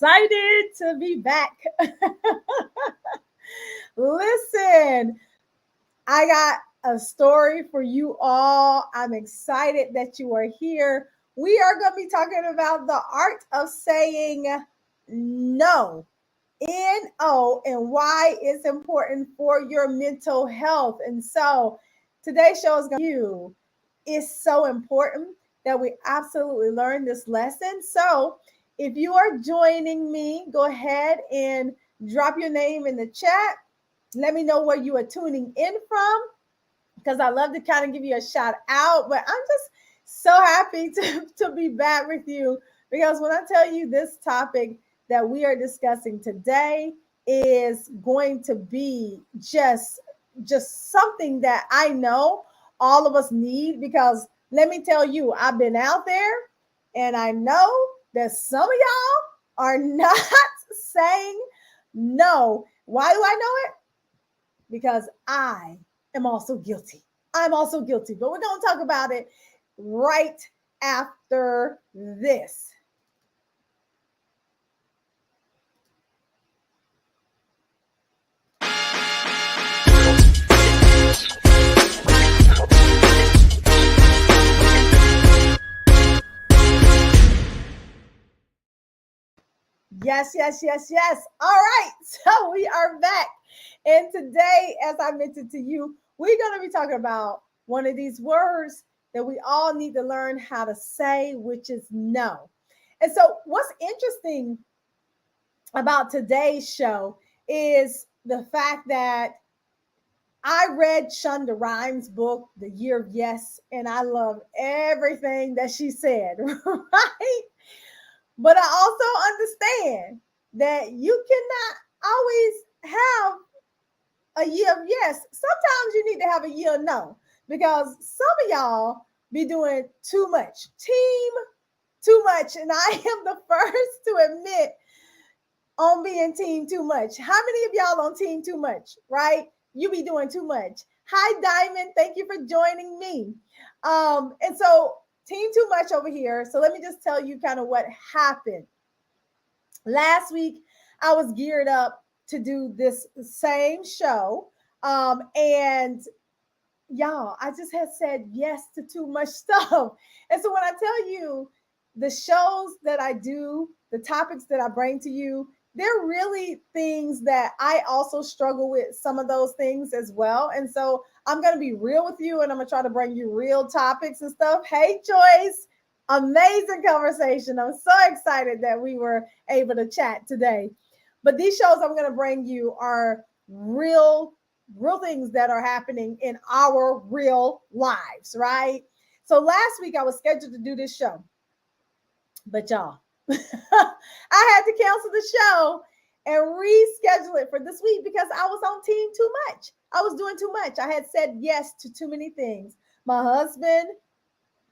excited to be back. Listen, I got a story for you all. I'm excited that you are here. We are going to be talking about the art of saying no. No, and why it's important for your mental health. And so today's show is going to you. It's so important that we absolutely learn this lesson. So if you are joining me, go ahead and drop your name in the chat. Let me know where you are tuning in from because I love to kind of give you a shout out. But I'm just so happy to be back with you because when I tell you this topic that we are discussing today is going to be just something that I know all of us need because let me tell you, I've been out there and I know that some of y'all are not saying no. Why do I know it? Because I am also guilty. I'm also guilty, but we're going to talk about it right after this. Yes, yes, yes, yes. All right. So we are back. And today, as I mentioned to you, we're going to be talking about one of these words that we all need to learn how to say, which is no. And so, what's interesting about today's show is the fact that I read Shonda Rhimes' book, The Year of Yes, and I love everything that she said, right? But I also understand that you cannot always have a year of yes. Sometimes you need to have a year of no because some of y'all be doing too much. Team too much. And I am the first to admit on being team too much. How many of y'all on team too much, right? You be doing too much. Hi, Diamond. Thank you for joining me. And so team too much over here. So let me just tell you kind of what happened. Last week, I was geared up to do this same show. And y'all, I just had said yes to too much stuff. And so when I tell you the shows that I do, the topics that I bring to you, they're really things that I also struggle with some of those things as well. And so I'm going to be real with you and I'm going to try to bring you real topics and stuff. Hey, Joyce, amazing conversation. I'm so excited that we were able to chat today. But these shows I'm going to bring you are real things that are happening in our real lives, right? So last week I was scheduled to do this show, but y'all, I had to cancel the show and reschedule it for this week because I was on team too much. I was doing too much. I had said yes to too many things. My husband,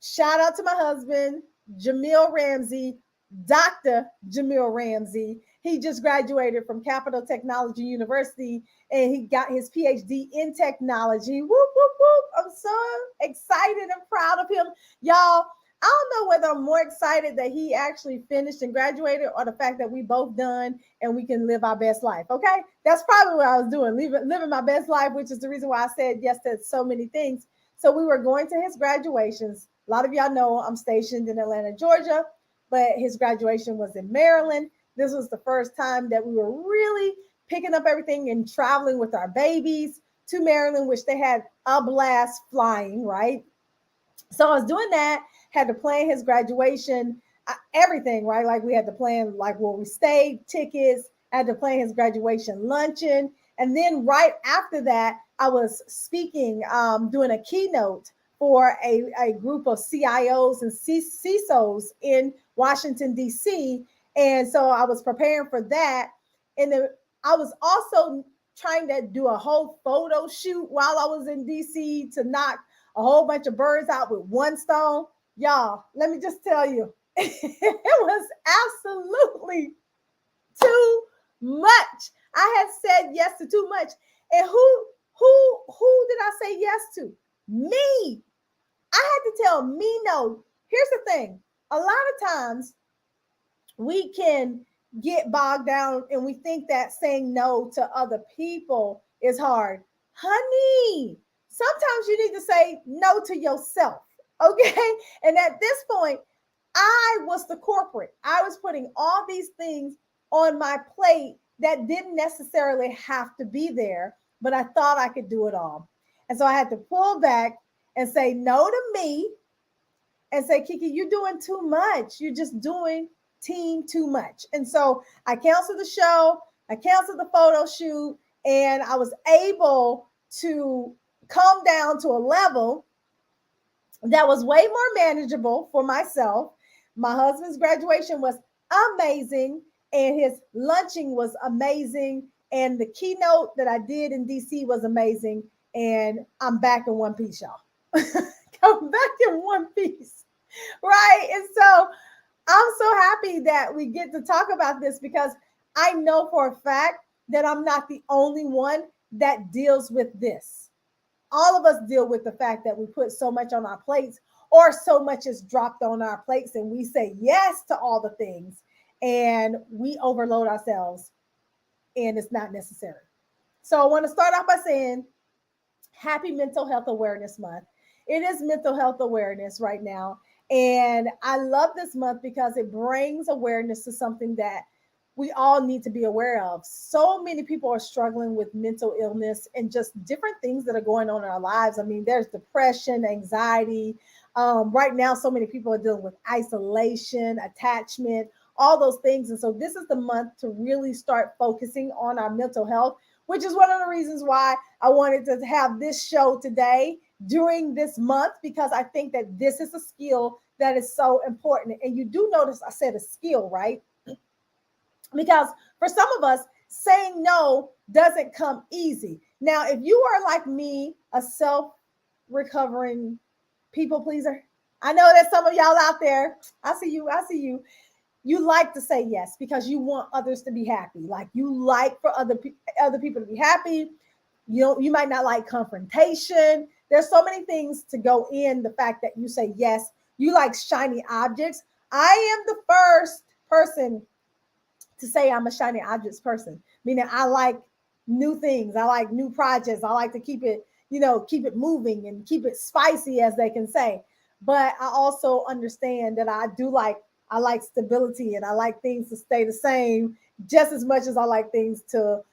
shout out to my husband, Jamil Ramsey, Dr. Jamil Ramsey. He just graduated from Capital Technology University and he got his PhD in technology. Whoop, whoop, whoop. I'm so excited and proud of him. Y'all, I don't know whether I'm more excited that he actually finished and graduated or the fact that we both done and we can live our best life. Okay. That's probably what I was doing, living my best life, which is the reason why I said yes to so many things. So we were going to his graduations. A lot of y'all know I'm stationed in Atlanta, Georgia, but his graduation was in Maryland. This was the first time that we were really picking up everything and traveling with our babies to Maryland, which they had a blast flying, right? So I was doing that, had to plan his graduation, everything, right? Like we had to plan like where we stayed, tickets, I had to plan his graduation luncheon. And then right after that, I was speaking, doing a keynote for a group of CIOs and CISOs in Washington, D.C. And so I was preparing for that. And then I was also trying to do a whole photo shoot while I was in D.C. to knock a whole bunch of birds out with one stone. Y'all, let me just tell you, it was absolutely too much. I had said yes to too much. And who did I say yes to? Me. I had to tell me no. Here's the thing. A lot of times we can get bogged down and we think that saying no to other people is hard. Honey, sometimes you need to say no to yourself. Okay. And at this point, I was the corporate. I was putting all these things on my plate that didn't necessarily have to be there, but I thought I could do it all. And so I had to pull back and say no to me and say, Kiki, you're doing too much. You're just doing team too much. And so I canceled the show, I canceled the photo shoot, and I was able to come down to a level that was way more manageable for myself. My husband's graduation was amazing, and his lunching was amazing, and the keynote that I did in DC was amazing. And I'm back in one piece, y'all. Come back in one piece, right? And so I'm so happy that we get to talk about this because I know for a fact that I'm not the only one that deals with this. All of us deal with the fact that we put so much on our plates or so much is dropped on our plates and we say yes to all the things and we overload ourselves and it's not necessary. So I want to start off by saying happy Mental Health Awareness Month. It is mental health awareness right now. And I love this month because it brings awareness to something that we all need to be aware of. So many people are struggling with mental illness and just different things that are going on in our lives. I mean, there's depression, anxiety. Right now, so many people are dealing with isolation, attachment, all those things. And so, this is the month to really start focusing on our mental health, which is one of the reasons why I wanted to have this show today during this month, because I think that this is a skill that is so important. And you do notice I said a skill, right? Because for some of us, saying no doesn't come easy. Now, if you are like me, a self recovering people pleaser, I know there's some of y'all out there. I see you. I see you. You like to say yes because you want others to be happy. Like you like for other people to be happy. You might not like confrontation. There's so many things to go in the fact that you say yes. You like shiny objects. I am the first person to say I'm a shiny objects person, meaning I like new things. I like new projects. I like to keep it, keep it moving and keep it spicy, as they can say. But I also understand that I like stability and I like things to stay the same just as much as I like things to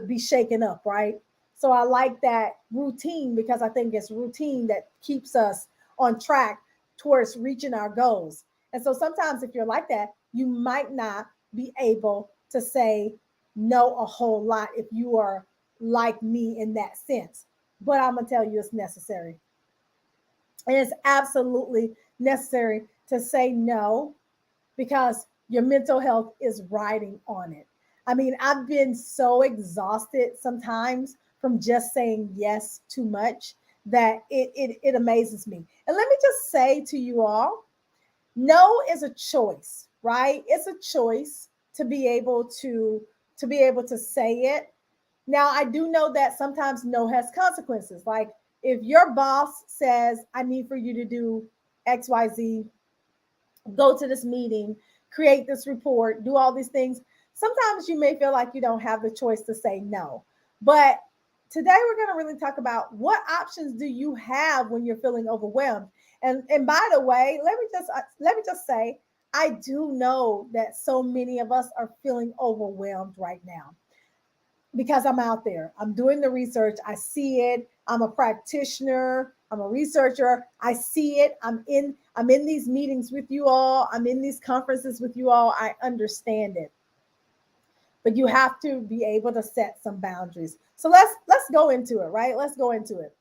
be shaken up, right? So I like that routine because I think it's routine that keeps us on track towards reaching our goals. And so sometimes if you're like that, you might not be able to say no a whole lot if you are like me in that sense. But I'm going to tell you it's necessary. And it's absolutely necessary to say no because your mental health is riding on it. I mean, I've been so exhausted sometimes from just saying yes too much that it amazes me. And let me just say to you all, no is a choice, right? It's a choice to be able to say it. Now, I do know that sometimes no has consequences. Like if your boss says, I need for you to do XYZ, go to this meeting, create this report, do all these things. Sometimes you may feel like you don't have the choice to say no. But today we're going to really talk about what options do you have when you're feeling overwhelmed. And by the way, let me just say, I do know that so many of us are feeling overwhelmed right now because I'm out there. I'm doing the research. I see it. I'm a practitioner. I'm a researcher. I see it. I'm in these meetings with you all. I'm in these conferences with you all. I understand it. But you have to be able to set some boundaries. So let's go into it, right? Let's go into it.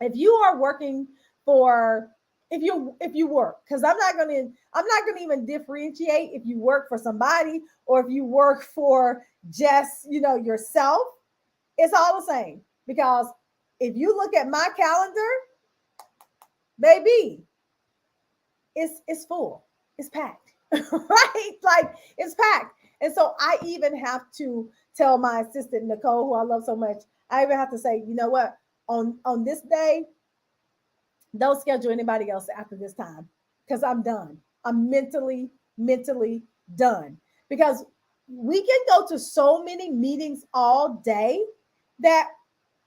If you are working for if you work, because I'm not gonna even differentiate if you work for somebody or if you work for just yourself. It's all the same because if you look at my calendar, baby, it's full, it's packed, right? Like it's packed. And so I even have to tell my assistant Nicole, who I love so much, I even have to say, you know what, on this day, don't schedule anybody else after this time because I'm done. I'm mentally done. Because we can go to so many meetings all day that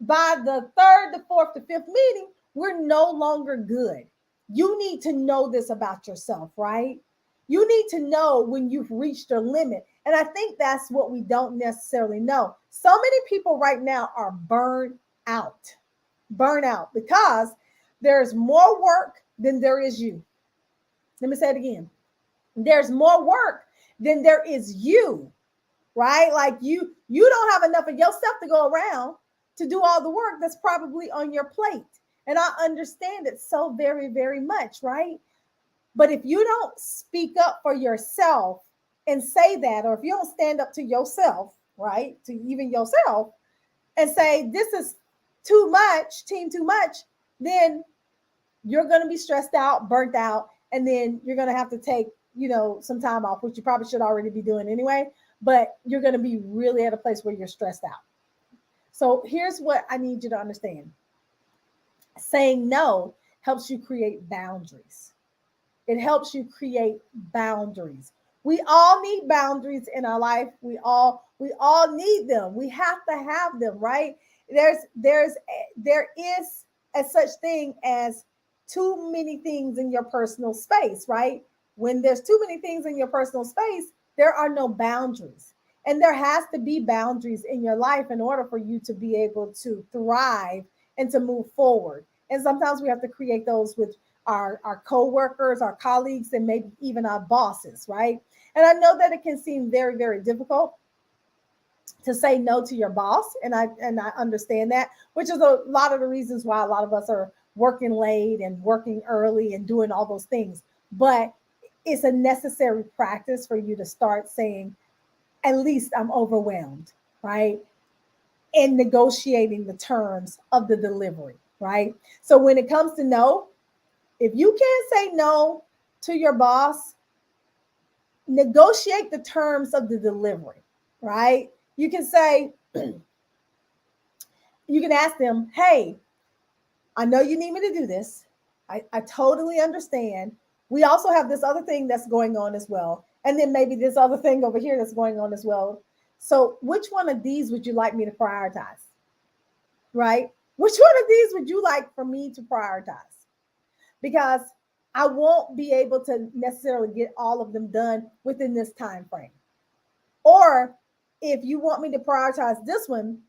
by the third, the fourth, the fifth meeting, we're no longer good. You need to know this about yourself, right? You need to know when you've reached your limit. And I think that's what we don't necessarily know. So many people right now are burned out, because there's more work than there is you. Let me say it again. There's more work than there is you, right? Like you don't have enough of yourself to go around to do all the work that's probably on your plate. And I understand it so very, very much, right? But if you don't speak up for yourself and say that, or if you don't stand up to yourself, right, to even yourself, and say, this is too much, team, too much, then you're going to be stressed out, burnt out, and then you're going to have to take, some time off, which you probably should already be doing anyway, but you're going to be really at a place where you're stressed out. So here's what I need you to understand. Saying no helps you create boundaries. It helps you create boundaries. We all need boundaries in our life. We all need them. We have to have them, right? There is a such thing as too many things in your personal space, right? When there's too many things in your personal space, there are no boundaries. And there has to be boundaries in your life in order for you to be able to thrive and to move forward. And sometimes we have to create those with our co-workers, our colleagues, and maybe even our bosses, right? And I know that it can seem very, very difficult to say no to your boss. And I understand that, which is a lot of the reasons why a lot of us are working late and working early and doing all those things. But it's a necessary practice for you to start saying, at least I'm overwhelmed, right? In negotiating the terms of the delivery, right? So when it comes to no, if you can't say no to your boss, negotiate the terms of the delivery, right? You can say, you can ask them, hey, I know you need me to do this. I totally understand. We also have this other thing that's going on as well. And then maybe this other thing over here that's going on as well. So which one of these would you like me to prioritize? Right? Which one of these would you like for me to prioritize? Because I won't be able to necessarily get all of them done within this time frame. Or if you want me to prioritize this one,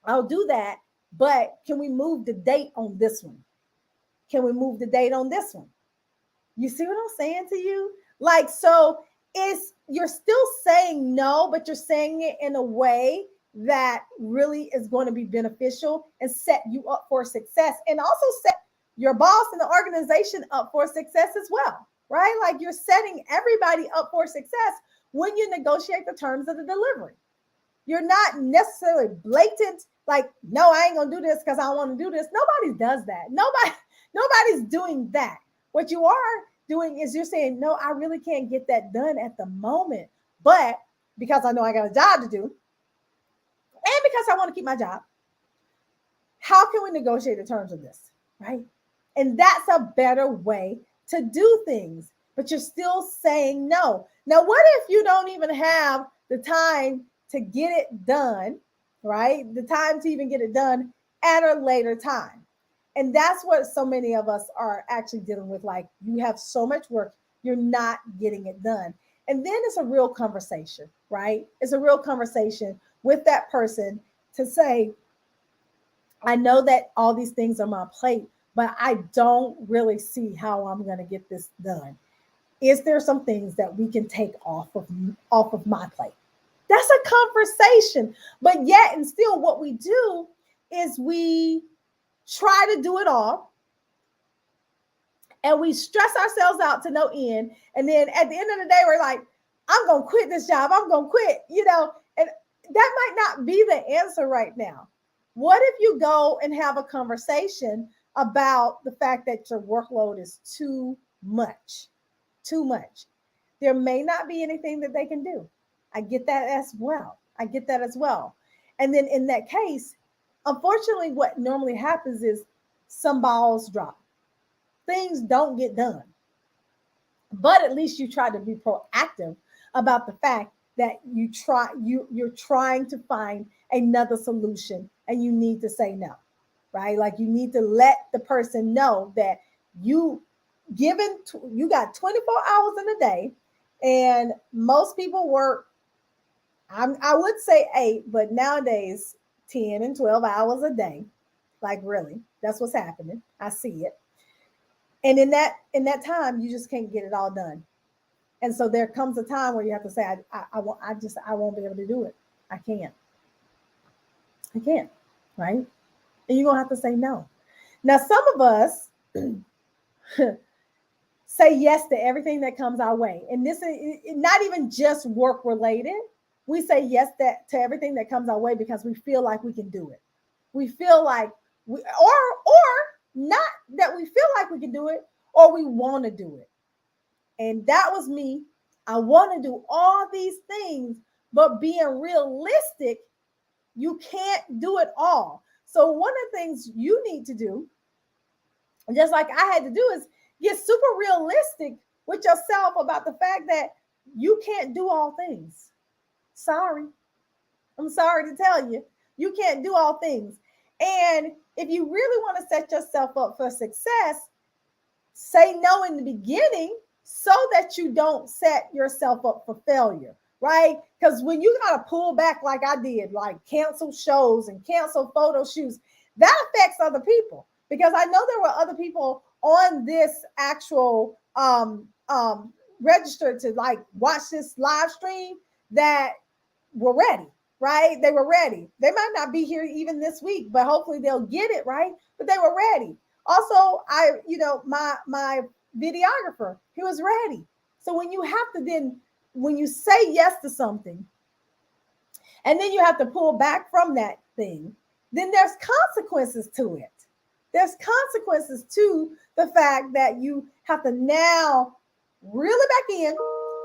I'll do that. But can we move the date on this one? Can we move the date on this one? You see what I'm saying to you? Like, so you're still saying no, but you're saying it in a way that really is going to be beneficial and set you up for success, and also set your boss and the organization up for success as well, right? Like you're setting everybody up for success when you negotiate the terms of the delivery. You're not necessarily blatant, like, no, I ain't gonna do this because I don't want to do this. Nobody does that. Nobody's doing that. What you are doing is you're saying, no, I really can't get that done at the moment. But because I know I got a job to do, and because I want to keep my job, how can we negotiate the terms of this? Right? And that's a better way to do things. But you're still saying no. Now, what if you don't even have the time to get it done, right? The time to even get it done at a later time. And that's what so many of us are actually dealing with. Like, you have so much work, you're not getting it done. And then it's a real conversation, right? It's a real conversation with that person to say, I know that all these things are on my plate, but I don't really see how I'm going to get this done. Is there some things that we can take off of my plate? That's a conversation. But yet and still, what we do is we try to do it all, and we stress ourselves out to no end. And then at the end of the day, we're like, I'm going to quit this job. I'm going to quit, and that might not be the answer right now. What if you go and have a conversation about the fact that your workload is too much? Too much. There may not be anything that they can do. I get that as well. And then in that case, unfortunately, what normally happens is some balls drop. Things don't get done. but at least you try to be proactive about the fact that you're trying to find another solution and you need to say no, right? Like you need to let the person know that you you got 24 hours in a day, and most people work, I would say 8, but nowadays 10 and 12 hours a day. Like really, that's what's happening. I see it. And in that time, you just can't get it all done. And so there comes a time where you have to say, I won't be able to do it. I can't. I can't. Right? And you're gonna have to say no. Now, some of us say yes to everything that comes our way. And this is not even just work related. We say yes to everything that comes our way because we feel like we can do it. We feel like or not that we feel like we can do it, or we want to do it. And that was me. I want to do all these things, but being realistic, you can't do it all. So one of the things you need to do, just like I had to do, is get super realistic with yourself about the fact that you can't do all things. Sorry. I'm sorry to tell you, you can't do all things. And if you really want to set yourself up for success, say no in the beginning so that you don't set yourself up for failure, right? Because when you got to pull back like I did, like cancel shows and cancel photo shoots, that affects other people. Because I know there were other people on this actual register to like watch this live stream that were ready, right? They were ready. They might not be here even this week, but hopefully they'll get it, right? But they were ready. Also, my videographer, he was ready. So when you have to when you say yes to something and then you have to pull back from that thing, then there's consequences to it. There's consequences to the fact that you have to now reel it back in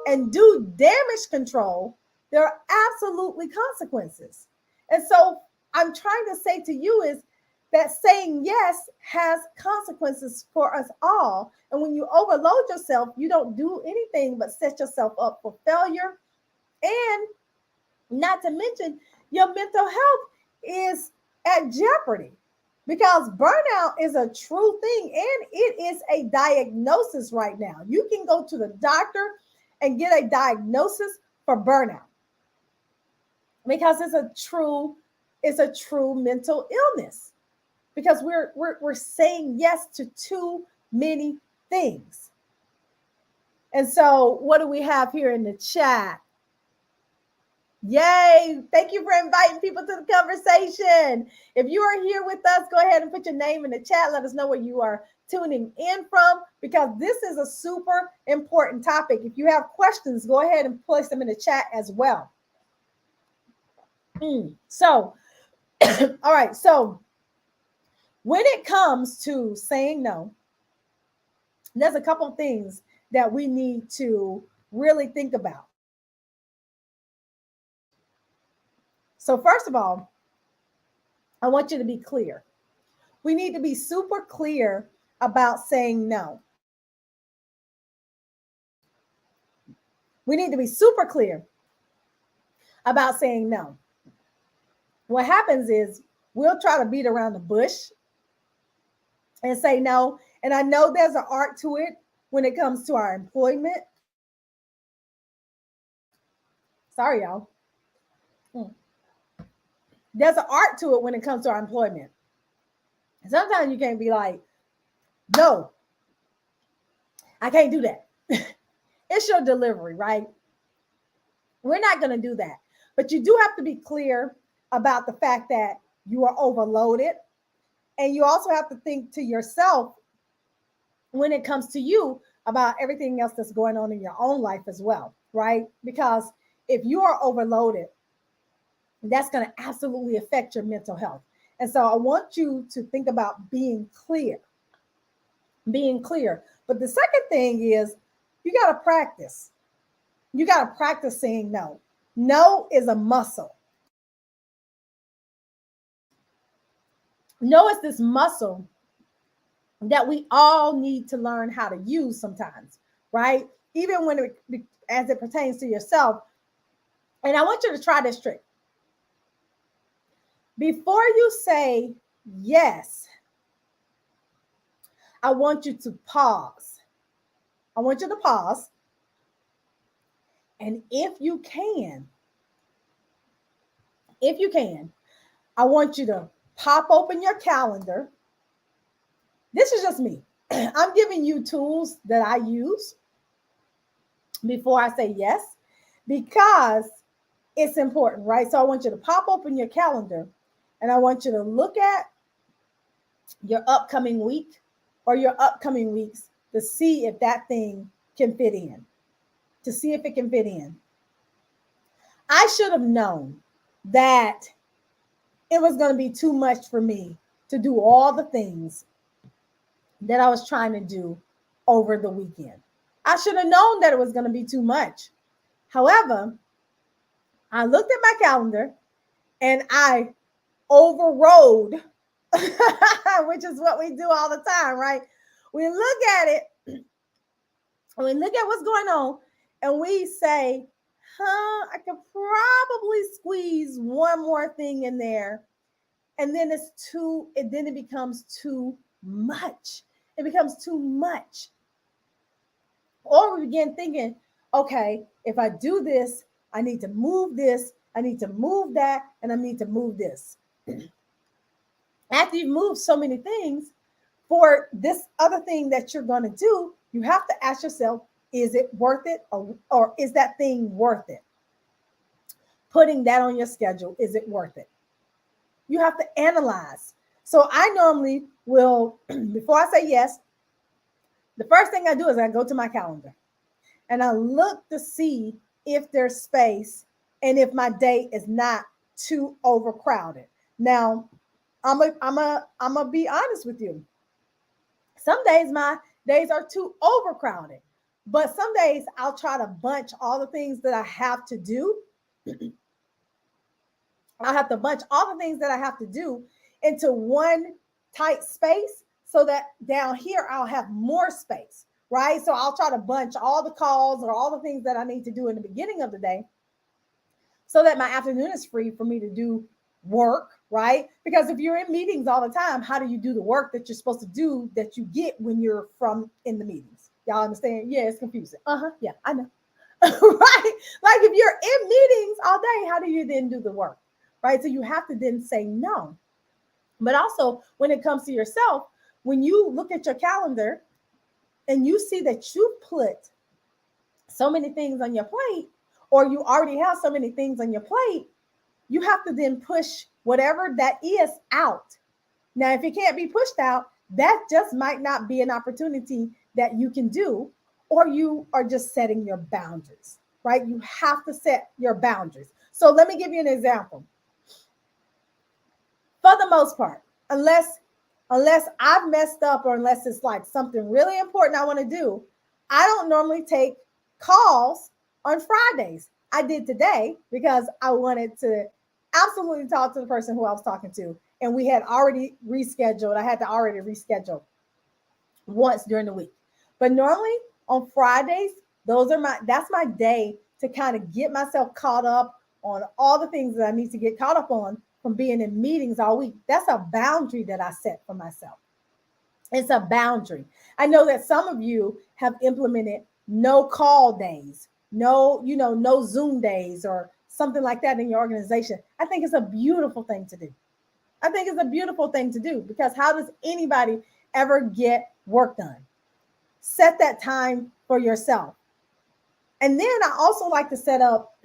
and do damage control. There are absolutely consequences. And so I'm trying to say to you is that saying yes has consequences for us all. And when you overload yourself, you don't do anything but set yourself up for failure. And not to mention, your mental health is at jeopardy because burnout is a true thing and it is a diagnosis right now. You can go to the doctor and get a diagnosis for burnout because it's a true mental illness because we're saying yes to too many things. And so what do we have here in the chat? Yay. Thank you for inviting people to the conversation. If you are here with us, go ahead and put your name in the chat. Let us know where you are tuning in from because this is a super important topic. If you have questions, go ahead and place them in the chat as well. So, all right. So when it comes to saying no, there's a couple of things that we need to really think about. So first of all, I want you to be clear. We need to be super clear about saying no. We need to be super clear about saying no. What happens is we'll try to beat around the bush and say no. And I know there's an art to it when it comes to our employment. Sorry, y'all. There's an art to it when it comes to our employment. Sometimes you can't be like, no, I can't do that. It's your delivery, right? We're not going to do that. But you do have to be clear about the fact that you are overloaded. And you also have to think to yourself when it comes to you about everything else that's going on in your own life as well, right? Because if you are overloaded, that's going to absolutely affect your mental health. And so I want you to think about being clear. But the second thing is you got to practice. You got to practice saying no. No is a muscle. No is this muscle that we all need to learn how to use sometimes, right? even as it pertains to yourself. And I want you to try this trick. Before you say yes, I want you to pause. I want you to pause. And if you can, I want you to pop open your calendar. This is just me. I'm giving you tools that I use before I say yes, because it's important, right? So I want you to pop open your calendar and I want you to look at your upcoming week or your upcoming weeks to see if that thing can fit in, to see if it can fit in. I should have known that it was going to be too much for me to do all the things that I was trying to do over the weekend. I should have known that it was going to be too much. However, I looked at my calendar and I overrode, which is what we do all the time, right? We look at it, we look at what's going on, and we say, I could probably squeeze one more thing in there. And then it becomes too much. It becomes too much. Or we begin thinking, okay, if I do this, I need to move this, I need to move that, and I need to move this. After you've moved so many things, for this other thing that you're going to do, you have to ask yourself, is it worth it? Or is that thing worth it? Putting that on your schedule, is it worth it? You have to analyze. So I normally will, before I say yes, the first thing I do is I go to my calendar and I look to see if there's space and if my day is not too overcrowded. Now, I'm a be honest with you. Some days my days are too overcrowded, but some days I'll try to bunch all the things that I have to do. I'll have to bunch all the things that I have to do into one tight space so that down here I'll have more space, right? So I'll try to bunch all the calls or all the things that I need to do in the beginning of the day so that my afternoon is free for me to do work, right? Because if you're in meetings all the time, how do you do the work that you're supposed to do that you get when you're from in the meetings? Y'all understand? Yeah, it's confusing. Yeah, I know. Right? Like if you're in meetings all day, how do you then do the work? Right? So you have to then say no. But also when it comes to yourself, when you look at your calendar and you see that you put so many things on your plate, or you already have so many things on your plate, you have to then push whatever that is out. Now, if it can't be pushed out, that just might not be an opportunity that you can do, or you are just setting your boundaries, right? You have to set your boundaries. So let me give you an example. For the most part, unless I've messed up or unless it's like something really important I want to do, I don't normally take calls on Fridays. I did today because I wanted to absolutely talk to the person who I was talking to. And we had already rescheduled. I had to already reschedule once during the week. But normally on Fridays, that's my day to kind of get myself caught up on all the things that I need to get caught up on from being in meetings all week. That's a boundary that I set for myself. It's a boundary. I know that some of you have implemented no call days, no Zoom days or something like that in your organization. I think it's a beautiful thing to do. I think it's a beautiful thing to do because how does anybody ever get work done? Set that time for yourself. And then I also like to set up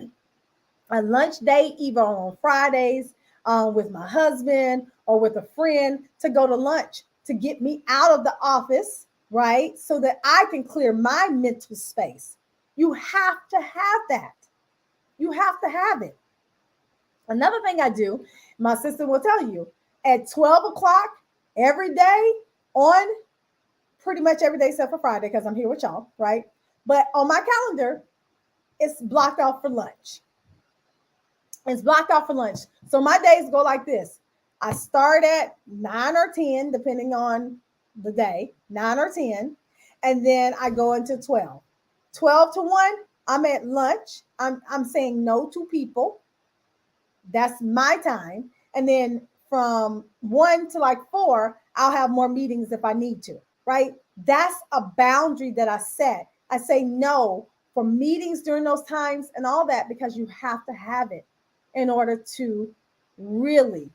a lunch date either on Fridays with my husband or with a friend to go to lunch to get me out of the office, right? So that I can clear my mental space. You have to have that. You have to have it. Another thing I do, my sister will tell you, at 12 o'clock every day on pretty much every day except for Friday because I'm here with y'all, right? But on my calendar, it's blocked off for lunch. It's blocked off for lunch. So my days go like this. I start at 9 or 10, depending on the day, 9 or 10, and then I go into 12. 12 to 1, I'm at lunch. I'm saying no to people. That's my time. And then from 1 to like 4, I'll have more meetings if I need to, right? That's a boundary that I set. I say no for meetings during those times and all that because you have to have it in order to really,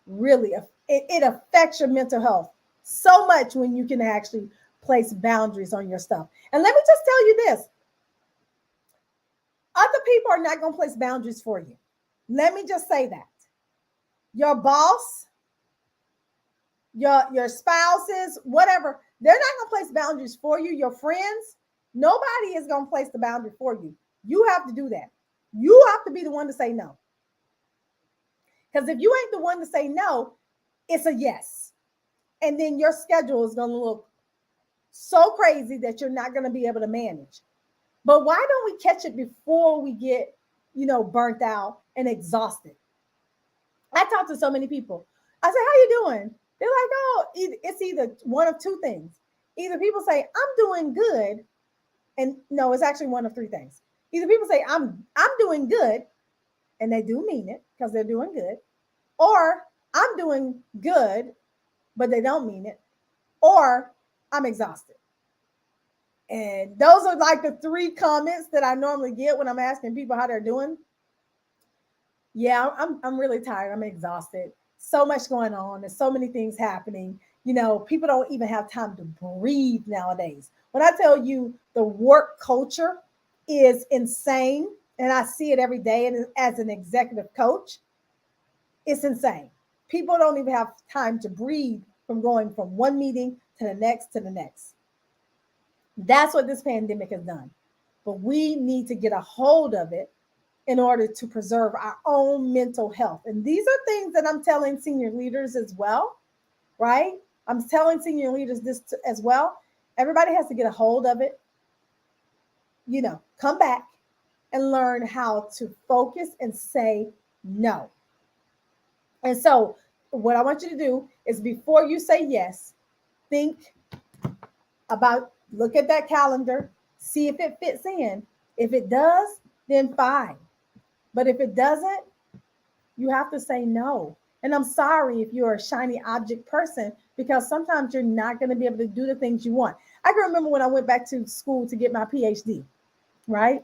really, it affects your mental health so much when you can actually place boundaries on your stuff. And let me just tell you this, other people are not going to place boundaries for you. Let me just say that. Your boss, your spouses, whatever, they're not going to place boundaries for you. Your friends, nobody is going to place the boundary for you. You have to do that. You have to be the one to say no. Because if you ain't the one to say no, it's a yes. And then your schedule is going to look so crazy that you're not going to be able to manage. But why don't we catch it before we get, burnt out and exhausted? I talk to so many people. I say, how you doing? They're like, oh, it's either one of two things. Either people say, I'm doing good. And no, it's actually one of three things. Either people say, I'm doing good, and they do mean it because they're doing good. Or I'm doing good, but they don't mean it. Or I'm exhausted. And those are like the three comments that I normally get when I'm asking people how they're doing. Yeah, I'm really tired. I'm exhausted. So much going on. There's so many things happening. People don't even have time to breathe nowadays. When I tell you the work culture is insane, and I see it every day, and as an executive coach, it's insane. People don't even have time to breathe from going from one meeting to the next to the next. That's what this pandemic has done. But we need to get a hold of it in order to preserve our own mental health. And these are things that I'm telling senior leaders as well, right? I'm telling senior leaders this as well. Everybody has to get a hold of it, come back and learn how to focus and say no. And so what I want you to do is before you say yes, think about, look at that calendar, see if it fits in. If it does, then fine. But if it doesn't, you have to say no. And I'm sorry if you're a shiny object person, because sometimes you're not going to be able to do the things you want. I can remember when I went back to school to get my PhD, right?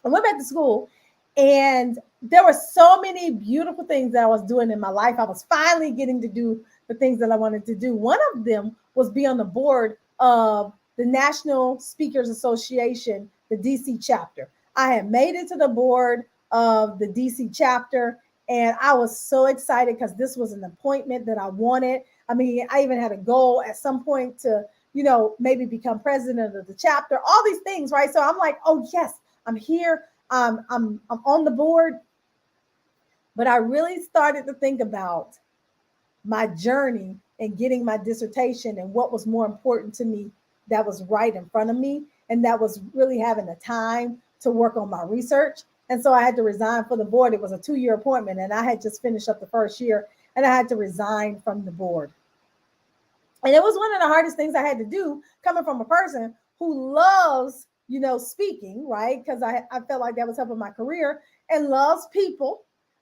I went back to school and there were so many beautiful things that I was doing in my life. I was finally getting to do the things that I wanted to do. One of them was be on the board of the National Speakers Association, the DC chapter. I had made it to the board of the DC chapter, and I was so excited because this was an appointment that I wanted. I mean, I even had a goal at some point to, maybe become president of the chapter, all these things, right? So I'm like, oh yes, I'm here. I'm on the board. But I really started to think about my journey and getting my dissertation and what was more important to me that was right in front of me. And that was really having the time to work on my research. And so I had to resign for the board. It was a 2-year appointment, and I had just finished up the first year, and I had to resign from the board. And it was one of the hardest things I had to do, coming from a person who loves, speaking, right? Because I felt like that was helping my career, and loves people,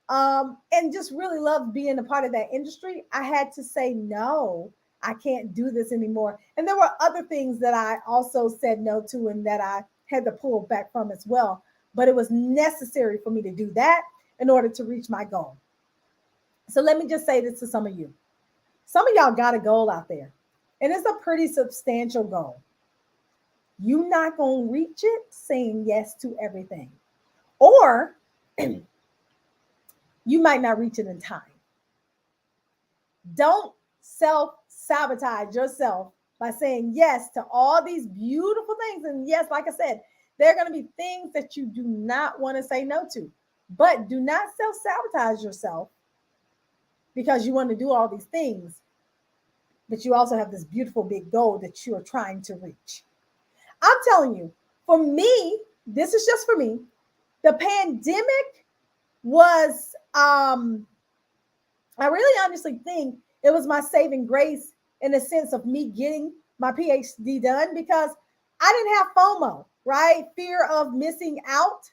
and just really loved being a part of that industry. I had to say, no, I can't do this anymore. And there were other things that I also said no to and that I had to pull back from as well. But it was necessary for me to do that in order to reach my goal. So let me just say this to some of you. Some of y'all got a goal out there, and it's a pretty substantial goal. You're not going to reach it saying yes to everything. Or you might not reach it in time. Don't self-sabotage yourself by saying yes to all these beautiful things. And yes, like I said, there are going to be things that you do not want to say no to. But do not self-sabotage yourself because you want to do all these things, but you also have this beautiful big goal that you are trying to reach. I'm telling you, for me, this is just for me, the pandemic was, I really honestly think it was my saving grace in the sense of me getting my PhD done, because I didn't have FOMO. right? Fear of missing out.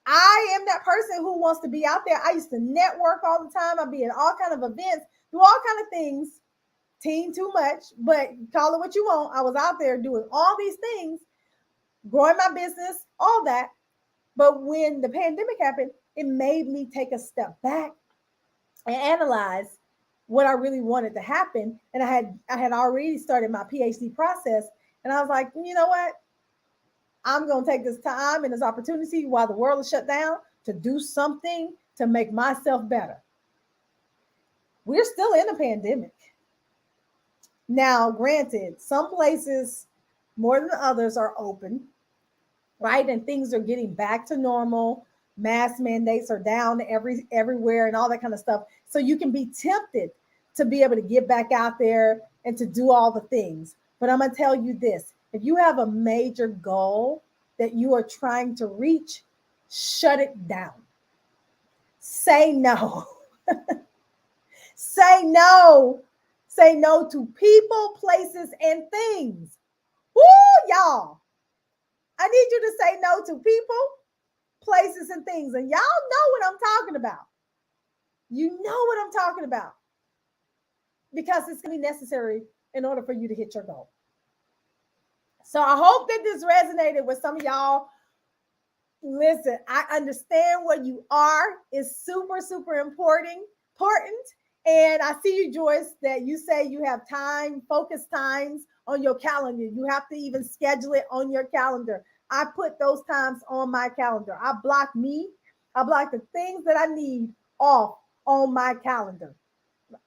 I am that person who wants to be out there. I used to network all the time. I'd be in all kind of events, do all kind of things. Teen too much, but call it what you want. I was out there doing all these things, growing my business, all that. But when the pandemic happened, it made me take a step back and analyze what I really wanted to happen. And I had already started my PhD process, and I was like, you know what? I'm going to take this time and this opportunity while the world is shut down to do something to make myself better. We're still in a pandemic. Now, granted, some places more than others are open, right? And things are getting back to normal. Mask mandates are down everywhere and all that kind of stuff. So you can be tempted to be able to get back out there and to do all the things. But I'm going to tell you this. If you have a major goal that you are trying to reach, shut it down. Say no. Say no. Say no to people, places, and things. Woo, y'all. I need you to say no to people, places, and things. And y'all know what I'm talking about. You know what I'm talking about. Because it's going to be necessary in order for you to hit your goal. So I hope that this resonated with some of y'all. Listen, I understand where you are. It's super, super important. And I see you, Joyce, that you say you have time, focus times on your calendar. You have to even schedule it on your calendar. I put those times on my calendar. I block the things that I need off on my calendar.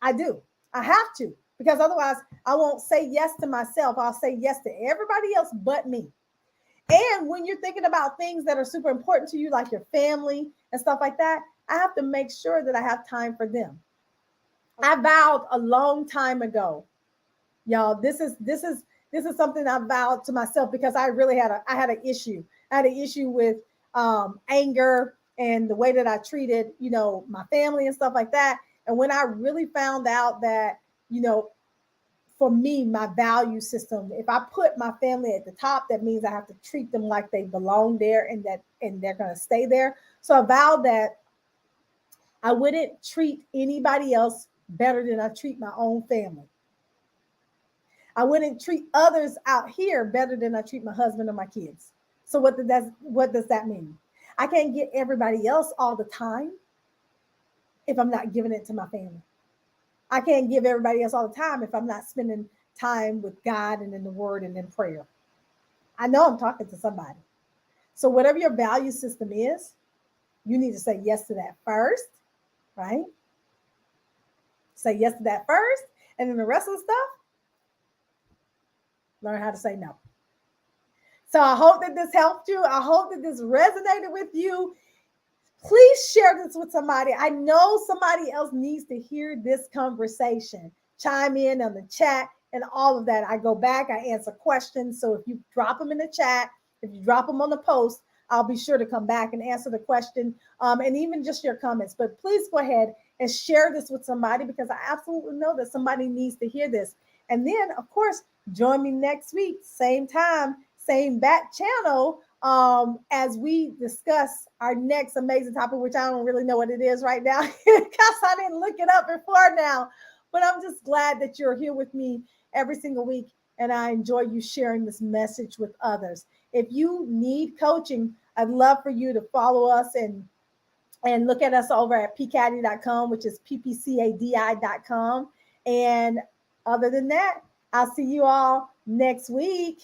I do. I have to, because otherwise I won't say yes to myself. I'll say yes to everybody else but me. And when you're thinking about things that are super important to you, like your family and stuff like that, I have to make sure that I have time for them. I vowed a long time ago, y'all. This is something I vowed to myself, because I really had an issue. I had an issue with anger and the way that I treated, my family and stuff like that. And when I really found out that, for me, my value system, if I put my family at the top, that means I have to treat them like they belong there and they're going to stay there. So I vowed that I wouldn't treat anybody else better than I treat my own family. I wouldn't treat others out here better than I treat my husband or my kids. So what does that mean? I can't get everybody else all the time if I'm not giving it to my family. I can't give everybody else all the time if I'm not spending time with God and in the Word and in prayer. I know I'm talking to somebody. So whatever your value system is, you need to say yes to that first, right? Say yes to that first, and then the rest of the stuff, learn how to say no. So I hope that this helped you. I hope that this resonated with you. Please share this with somebody. I know somebody else needs to hear this conversation. Chime in on the chat and all of that. I go back, I answer questions. So if you drop them in the chat, if you drop them on the post, I'll be sure to come back and answer the question, and even just your comments. But please go ahead and share this with somebody, because I absolutely know that somebody needs to hear this. And then, of course, join me next week, same time, same back channel, as we discuss our next amazing topic, which I don't really know what it is right now because I didn't look it up before now. But I'm just glad that you're here with me every single week, and I enjoy you sharing this message with others. If you need coaching, I'd love for you to follow us and look at us over at pcaddy.com, which is ppcadi.com. And other than that, I'll see you all next week.